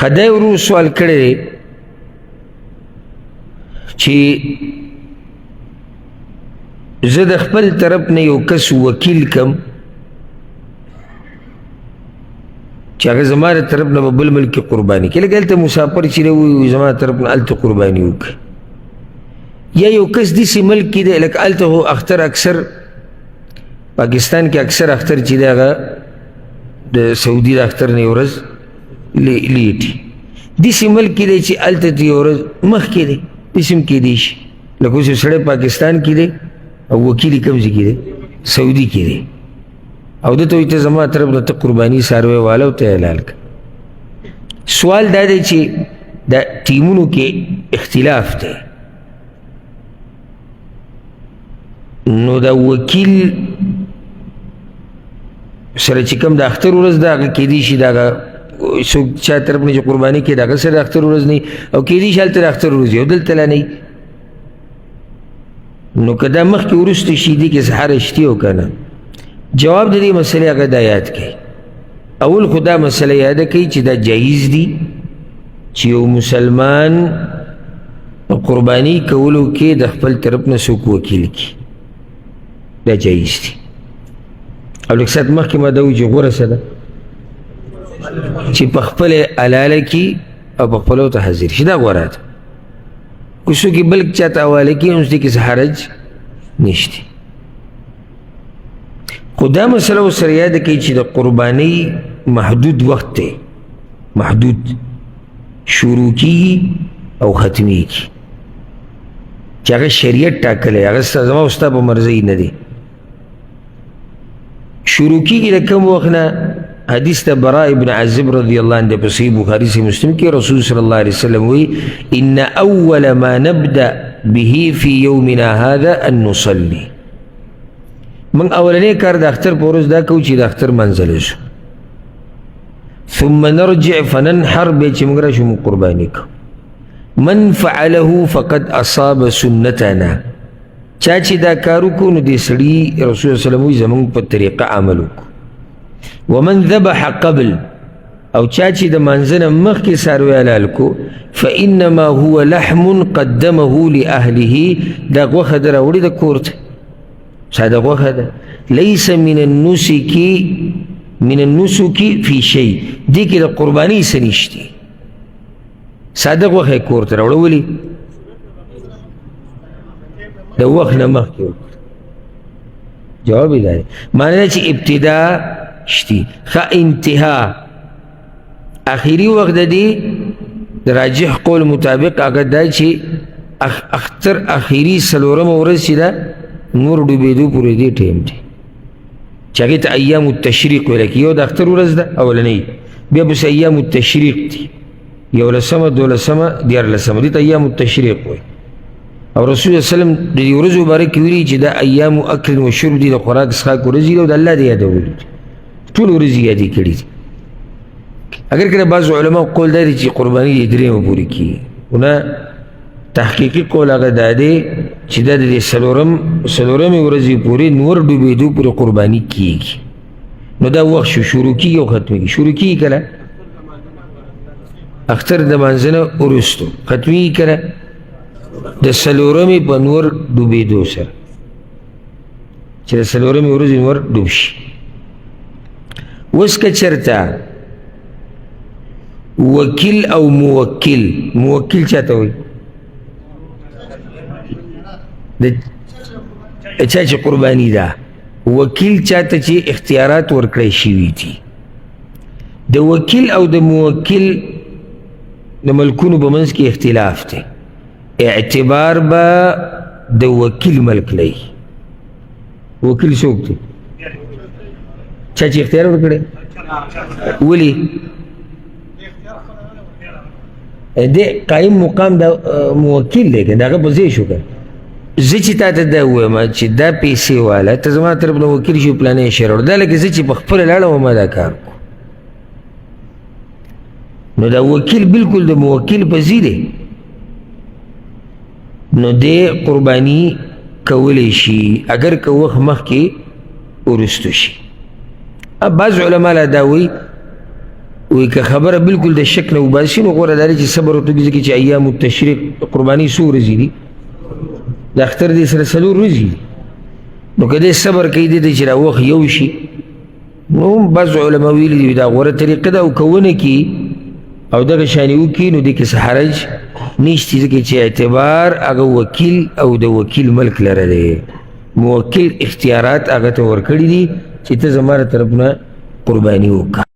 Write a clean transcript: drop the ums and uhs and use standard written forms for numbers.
خدای ورو سوال کړی چې زه د خپل طرف نه یو کس وکیل کم چې هغه زما د طرف نه به بل ملک کې قرباني کړي لکه هلته مسافر چې دی وایي زما د طرف نه هلته قرباني وکړي یا یو کس داسې ملک کې دی لکه هلته خو اختر اکثر پاکستان کې اکثر اختر چې دی هغه د سعودي د اختر نه یو ورځ لیټي داسې ملک کې دی چې هلته ته یو ورځ مخکې دی داسې هم کیدی شي لکه اوس یو سړی پاکستان کې دی او وکیل یې کوم ځای کې دی سعودي کې دی او دته وایي ته زما طرف نه ته قرباني څاروی والا او ته حلال کړه سوال دا دی چې د ټیمونو کې اختلاف دی نو د وکیل سره چې کوم د اختر ورځ ده هغه کیدی شي د هغه څوک چا طرف نه چې قرباني کوي د هغه سره د اختر ورځ نه او کیدی شي هلته د اختر ورځ یو دلته لا نه نو که دا مخکې وروسته شي دې کې سهار شتي او که نه جواب د دې مسلې هغه دا یاد کړئ اول خو دا مسله یاده کوي چې دا جایز دي چې یو مسلمان په قرباني کولو کې د خپل طرف نه څوک وکیل کړي دا جایز دي او لږ ساعت مخکې ما دا وایي چې غوره څه ده چې په خپله حلاله کړي او په خپلو ته حاضر شي دا غوره ده که څوک یې بل چاته حواله کړي نو دې کې څه حرج نشته خو دا مسله ورسره یاده کوي چې د قربانۍ محدود وخت دی محدود شروع کیږي او ختمیږي چې هغه شریعت ټاکلی هغه زما او ستا په مرضۍ نه دی شروع کیږي د کوم وخت نه حدیث د براء ابن عازب رضی الله عنه په صحیح بخاري سے مسلم کې رسول صلی الله علیه وسلم وی ان اول ما نبدا به فی یومنا هذا ان نصلي من اولنی کار د اختر په ورځ دا کوو چې د اختر منزل شو ثم نرجع فننحر بیا چې موږ راشو موږ قرباني کوو من فعله فقد اصاب سنتنا چا چې دا کار وکړو نو دې سړي رسول صلی الله علیه وسلم وایي زموږ په طریقه عمل وکړو ومن ذبح قبل او چا چې د مانځه نه مخکې څاروی حلال کو فانما هو لحم قدمه لاهله دا غوښه ده راوړې د کور ته ساده غوښه ده لیس من النسک فی شی دې کې د قربانۍ څه نشته ساده غوښه یې کور ته راوړه ولې د وخت نه مخکې وکړه جواب یې دا دی معنی ده چې ابتدا شتی ښه انتها آخري وخت د دې د راجح قول مطابق هغه دا چې اختر آخري څلورمه ورځ چې ده نور ډوبېدو پورې دې ټیم دی چې هغې ته ایام التشریق ویله کېږي یو د اختر ورځ ده اولنۍ بیا پسې ایام التشریق دي یولسمه دولسمه دیارلسمه دې ته ایام التشریق وایي او رسول الله وسلم د دې ورځو باره کې ویلي چې دا ایام اکل و شرب دي د خوراک څښاک ورځې دي او د الله د یادولو دي ټول ورځې یادې کړي دي اگر که د بعضو علماو قول دا دی چې قرباني دې درېیمه پورې کېږي نه تحقیقي قول هغه دا دی چې دا د دې څلورمې ورځې پورې نور ډوبېدو پورې قرباني کېږي نو دا وخت شو شروع کېږي او ختمېږي شروع کېږي کله اختر د مانځه نه وروستو ختمېږي کله د څلورمې په نور ډوبېدو سره چې د څلورمې ورځې نور ډوب شي اوس که چېرته وکیل او موکل چاته وایي د چا چې قرباني ده وکیل چاته چې اختیارات ورکړی شوي دي د وکیل او د موکل د ملکونو په منځ کې اختلاف دی اعتبار به د وکیل ملک لري وکیل څوک دی چا چې اختیار ورکړی ولې دې قایم مقام د موکل دی که د هغه په ځای شو که زه چې تا ته دا ووایم چې دا پیسې والا ته زما طرف نه وکیل شي پلانې شی راوړه دا لکه زه چې په خپله لاړم ما دا کار کو نو دا وکیل بلکل د موکل په ځای دی نو دې قرباني کولی شي اگر که وخت مخکې وروستو شي بعض علما لا دا وایي وی که خبره بالکل د شک نه وباسي نو غوره دا دی چې صبر ورته وکړي ځکه چې ایام التشریق قرباني څو ورځې دي د اختر دې سره 4 ورځې دي نو که دی صبر کوي دې ته چې را وخت یو شي نو هم بعض علما ویلي دي دا غوره طریقه ده او که ونه کي او دغه شانې وکړي نو دې کې څه حرج نشته ځکه چې اعتبار هغه وکیل او د وکیل ملک لره دی موکل اختیارات هغه ته ورکړي دي چې ته زما له طرف نه قرباني وکړه